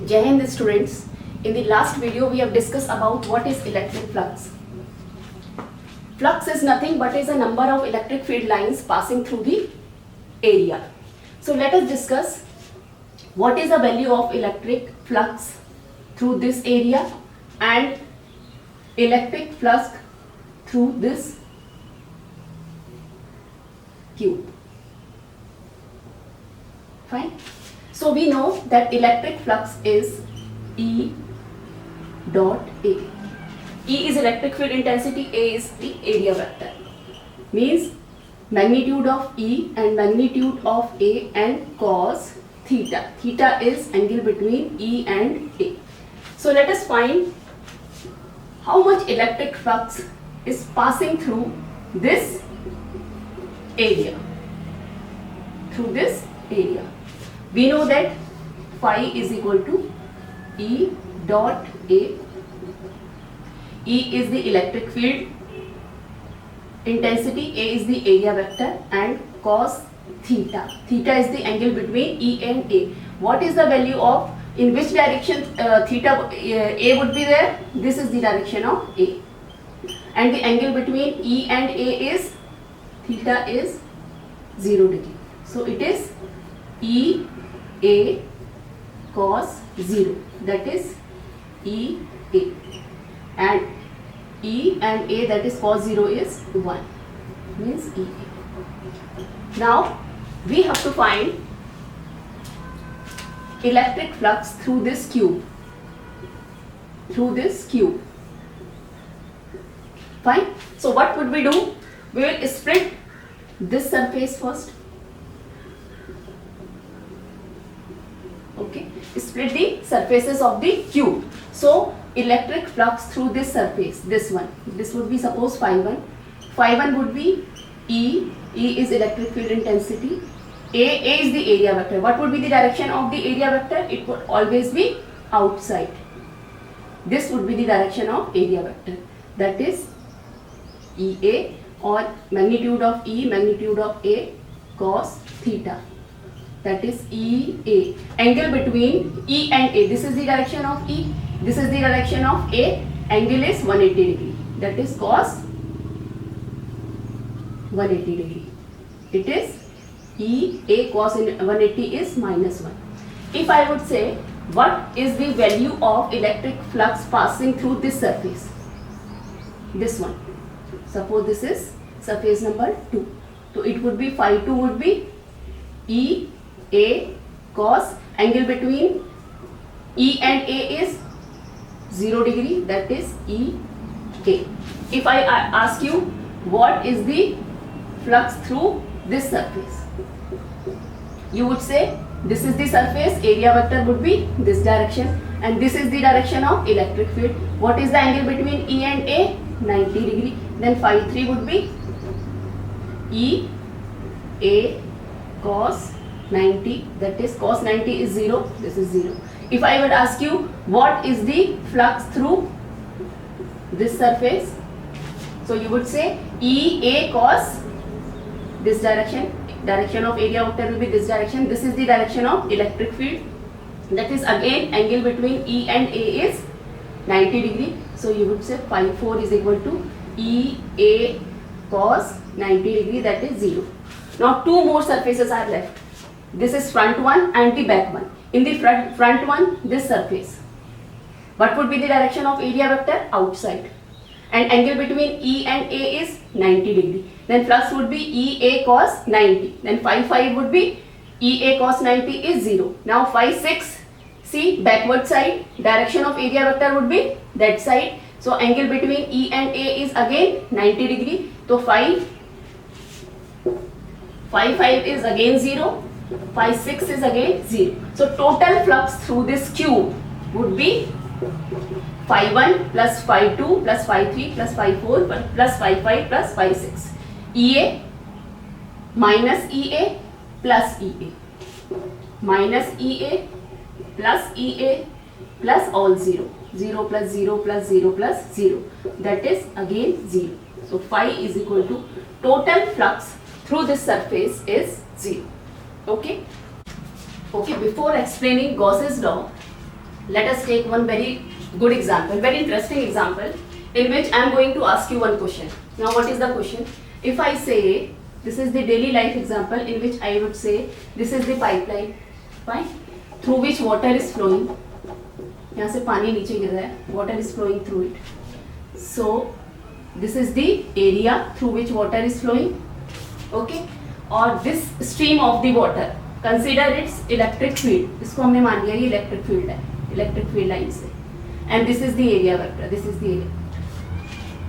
Jai Hind students. In the last video we have discussed about what is electric flux. Flux is nothing but is a number of electric field lines passing through the area. So let us discuss what is the value of electric flux through this area and electric flux through this cube. Fine. So we know that electric flux is E dot A. E is electric field intensity, A is the area vector. Means magnitude of E and magnitude of A and cos theta. Theta is angle between E and A. So let us find how much electric flux is passing through this area. Through this area. We know that phi is equal to E dot A. E is the electric field intensity, A is the area vector, and cos theta. Theta is the angle between E and A. What is the value of, in which direction theta A would be there? This is the direction of A. And the angle between E and A is, theta is 0 degree. So it is E A cos 0, that is E A, and E and A, that is cos 0, is 1, means E A. Now we have to find electric flux through this cube. Through this cube. Fine. So what would we do? We will split this surface first. Okay, split the surfaces of the cube. So electric flux through this surface, this one, this would be suppose phi 1. Phi 1 would be E. E is electric field intensity. A is the area vector. What would be the direction of the area vector? It would always be outside. This would be the direction of area vector. That is EA, or magnitude of E, magnitude of A, cos theta. That is EA. Angle between E and A. This is the direction of E. This is the direction of A. Angle is 180 degree. That is cos 180 degree. It is EA cos 180 is minus 1. If I would say what is the value of electric flux passing through this surface? This one. Suppose this is surface number 2. So it would be phi 2 would be E A cos, angle between E and A is 0 degree, that is E A. If I ask you what is the flux through this surface, you would say this is the surface, area vector would be this direction, and this is the direction of electric field. What is the angle between E and A? 90 degree. Then phi 3 would be E A cos 90, that is cos 90 is 0, this is 0. If I would ask you what is the flux through this surface, so you would say EA cos this direction, direction of area vector will be this direction, this is the direction of electric field, that is again angle between E and A is 90 degree. So you would say phi 4 is equal to EA cos 90 degree, that is 0. Now two more surfaces are left. This is front one and the back one. In the front one, this surface. What would be the direction of area vector? Outside. And angle between E and A is 90 degree. Then flux would be EA cos 90. Then phi 5 would be EA cos 90 is 0. Now phi 6, see backward side, direction of area vector would be that side. So angle between E and A is again 90 degree. So phi 5 is again 0. Phi 6 is again 0. So total flux through this cube would be phi 1 plus phi 2 plus phi 3 plus phi 4 plus phi 5 plus phi 6. EA minus EA plus EA. Minus EA plus EA plus all 0. 0 plus 0 plus 0 plus 0. That is again 0. So phi is equal to total flux through this surface is 0. Okay. Okay, before explaining Gauss's law, Let us take one very good example, very interesting example, in which I am going to ask you one question. Now what is the question? If I say, this is the daily life example in which I would say, this is the pipeline, fine, through which water is flowing. यहाँ से पानी नीचे गिर रहा है, water is flowing through it. So this is the area through which water is flowing, okay? और this stream of the water, consider its electric field. इसको हमने मान लिया ये electric field है, electric field line से. And this is the area vector. This is the area.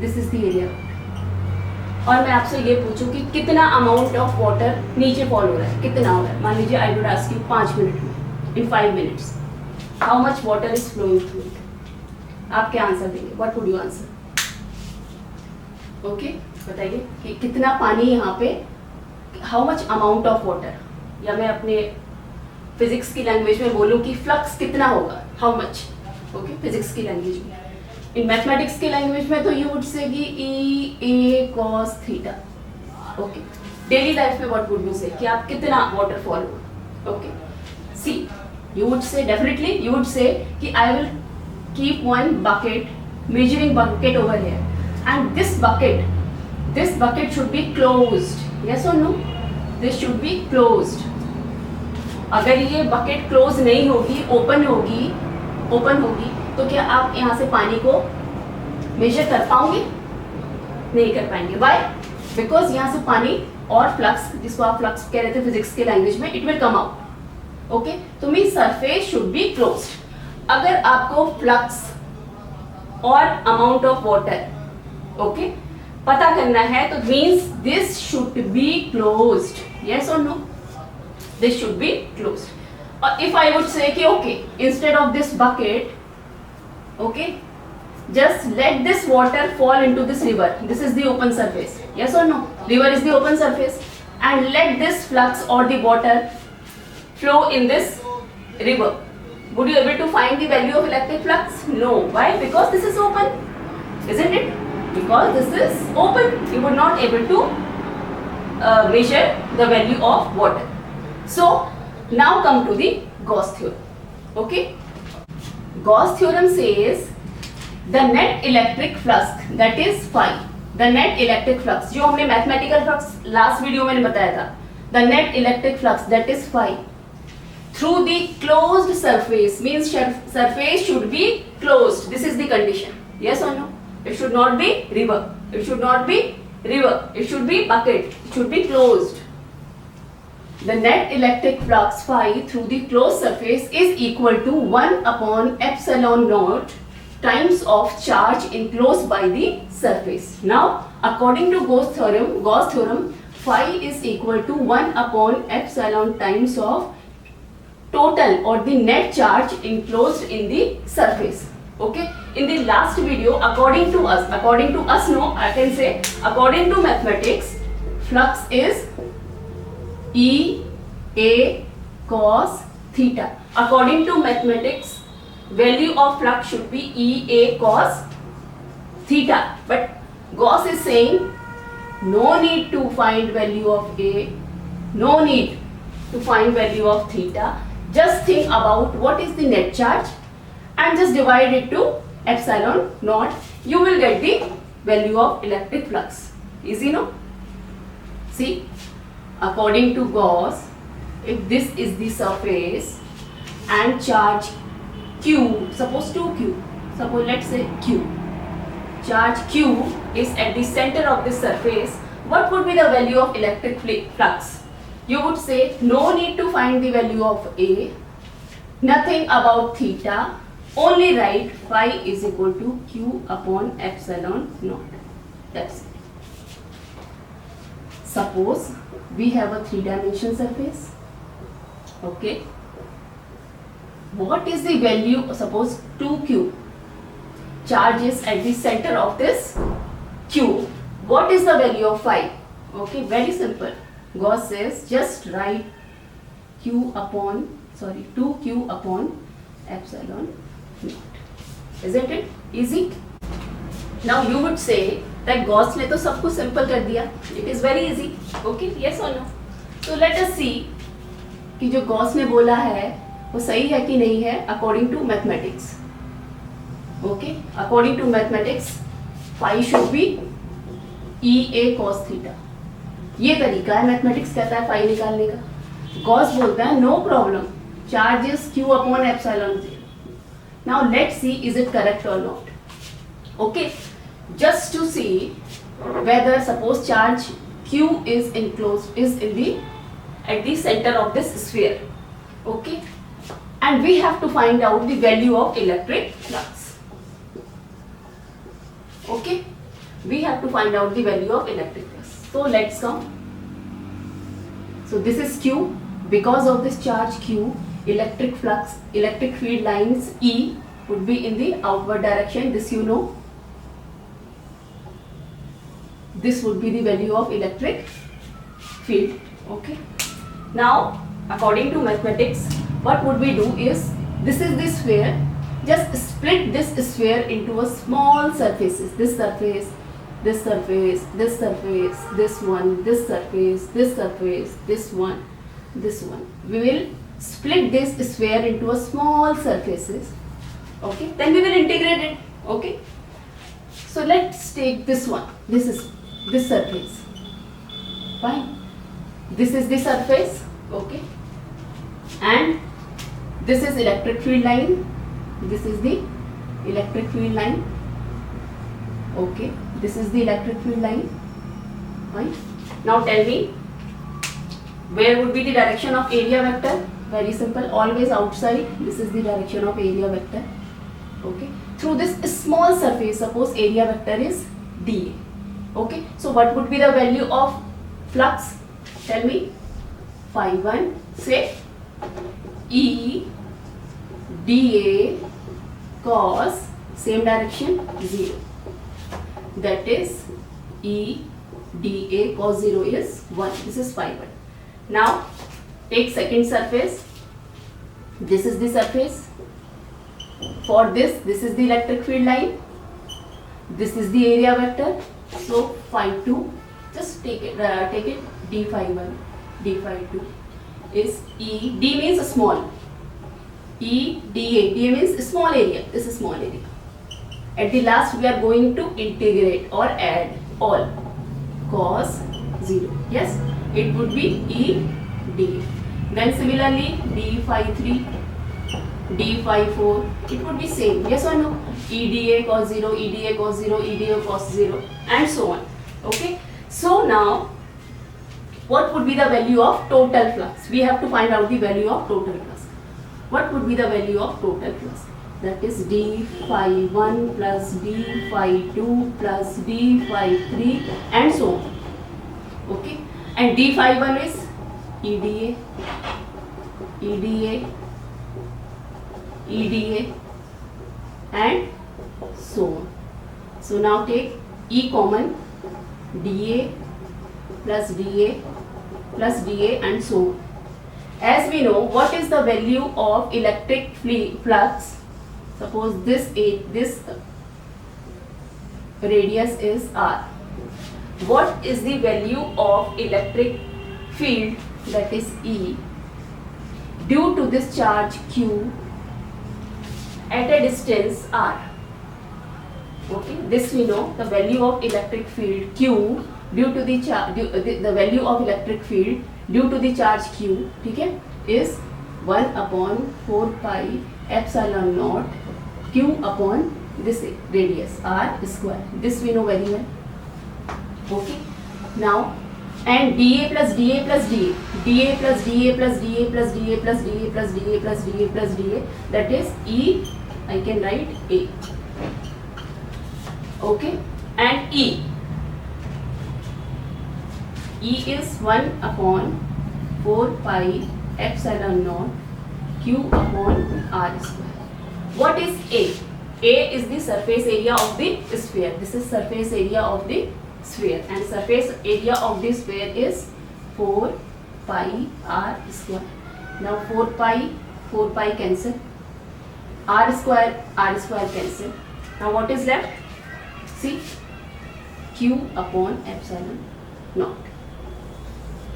This is the area vector. और मैं आपसे ये पूछूं कि कितना अमाउंट ऑफ वाटर नीचे फॉल हो रहा है, कितना हो रहा है? मान लीजिए I would ask you 5 minute में, in 5 minutes, how much water is flowing through it? आप क्या आंसर देंगे? What would you answer? Okay, बताइए कि कितना पानी यहाँ पे, how much amount of water, या मैं अपने फिजिक्स की लैंग्वेज में बोलूँ कि फ्लक्स कितना होगा, हाउ मच, ओके, फिजिक्स की लैंग्वेज में. इन मैथमेटिक्स की लैंग्वेज में तो यू वुड से कि ई ए cos theta. Okay, daily life में व्हाट वुड यू से कि आप कितना वाटरफॉल हो? Okay, see you would say, definitely you would say कि I will keep one bucket, measuring bucket over here, and this bucket should be closed. Yes or no? This should be closed. अगर ये bucket close नहीं होगी, open होगी, तो क्या आप यहाँ से पानी को मेजर कर पाओगे? नहीं कर पाएंगे. व्हाई? बिकॉज यहाँ से पानी और फ्लक्स, जिसको आप फ्लक्स कह रहे थे फिजिक्स के लैंग्वेज में, it will come out. Okay, तो mean surface should be closed. अगर आपको फ्लक्स और अमाउंट ऑफ वाटर, ओके, पता करना है तो means this should be closed. Yes or no? This should be closed. और इफ आई वुड से कि okay, instead of this bucket, okay, just let this water fall into this river. This is the open surface. Yes or no? River is the open surface, and let this flux or the water flow in this river. Would you able to find the value of electric flux? No. Why? Because this is open, isn't it? Because this is open, you would not able to measure the value of water. So now come to the Gauss theorem. Okay. Gauss theorem says the net electric flux, that is phi, the net electric flux, जो हमने mathematical flux last video में बताया था, the net electric flux, that is phi, through the closed surface, means surface should be closed. This is the condition. Yes or no? It should not be river. It should not be river. It should be bucket. It should be closed. The net electric flux phi through the closed surface is equal to 1 upon epsilon naught times of charge enclosed by the surface. Now, according to Gauss theorem, phi is equal to 1 upon epsilon times of total or the net charge enclosed in the surface. Okay. In the last video, according to us, no, I can say according to mathematics, flux is E A cos theta. According to mathematics, value of flux should be E A cos theta. But Gauss is saying no need to find value of A, no need to find value of theta. Just think about what is the net charge and just divide it to epsilon naught. You will get the value of electric flux. Easy, no? See? According to Gauss, if this is the surface and charge Q, suppose 2Q, suppose let's say Q, charge Q is at the center of this surface, what would be the value of electric flux? You would say no need to find the value of A, nothing about theta, only write phi is equal to Q upon epsilon naught. That's it. Suppose we have a 3-dimensional surface. Okay. What is the value? Suppose 2Q. Charge is at the center of this Q. What is the value of phi? Okay, very simple. Gauss says just write 2Q upon epsilon naught. Isn't it easy? Now you would say that Gauss ने तो सब कुछ simple कर दिया. It is very easy. Okay, yes or no? So let us see कि जो Gauss ने बोला है वो सही है कि नहीं है according to mathematics. Okay, according to mathematics phi should be e A cos theta. ये तरीका है, मैथमेटिक्स कहता है फाई निकालने का. गॉस बोलता है no problem, charge is Q upon epsilon zero. Now let's see is it correct or not. Okay, just to see whether suppose charge q is enclosed is in the at the center of this sphere. Okay, and we have to find out the value of electric flux. Okay, we have to find out the value of electric flux. So let's come. So this is q. Because of this charge q, electric flux, electric field lines E would be in the outward direction. This you know. This would be the value of electric field. Okay, now according to mathematics, what would we do is, this is the sphere, just split this sphere into a small surfaces. This surface, this surface, this surface, this one, this surface, this surface, this one, this one. We will split this sphere into a small surfaces. Okay, then we will integrate it. Okay, so let's take this one. This is this surface. Fine, this is the surface. Okay, and this is electric field line. This is the electric field line. Okay, this is the electric field line. Fine, now tell me, where would be the direction of area vector? Very simple, always outside. This is the direction of area vector. Okay, through this small surface, suppose area vector is dA. Okay, so what would be the value of flux? Tell me. Phi 1, say E dA cos same direction 0. That is E dA cos 0 is 1. This is phi 1. Now take second surface. This is the surface. For this is the electric field line. This is the area vector. So phi 2, just take it d phi 1, d phi 2 is E. D means small. E dA. dA means small area. This is small area. At the last we are going to integrate or add all cos 0. Yes, it would be E dA. Then similarly d phi 3, d phi 4, it would be same. Yes or no? E dA cos 0, E dA cos 0, E dA cos 0, and so on. Okay, so now what would be the value of total flux? We have to find out the value of total flux. What would be the value of total flux? That is d phi 1 plus d phi 2 plus d phi 3 and so on. Okay, and d phi 1 is E dA, E dA, E dA and so on. So now take E common, dA plus dA plus dA and so on. As we know, what is the value of electric flux? Suppose this radius is R. What is the value of electric field, that is E, due to this charge Q at a distance R? Okay, this we know, the value of electric field Q due to the the value of electric field due to the charge Q, ठीक है, is 1 upon 4 pi epsilon naught Q upon this radius R square. This we know very well. Okay, now and dA plus dA plus dA, dA plus dA plus dA plus dA plus dA plus dA plus dA plus dA, that is E, I can write A. Okay, and E is 1 upon 4 pi epsilon naught Q upon R square. What is A? A is the surface area of the sphere. This is surface area of the sphere, and surface area of the sphere is 4 pi R square. Now 4 pi cancel, R square cancel. Now what is left? See, Q upon epsilon naught,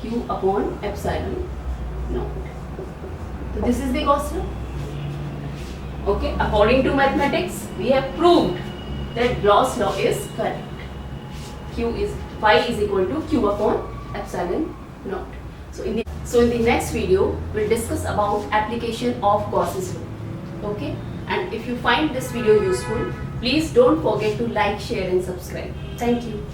Q upon epsilon naught. तो This is the Gauss law. Okay, according to mathematics, we have proved that Gauss law is correct. Phi is equal to Q upon epsilon naught. So in the next video, we'll discuss about application of Gauss's law. Okay, and if you find this video useful, please don't forget to like, share and subscribe. Thank you.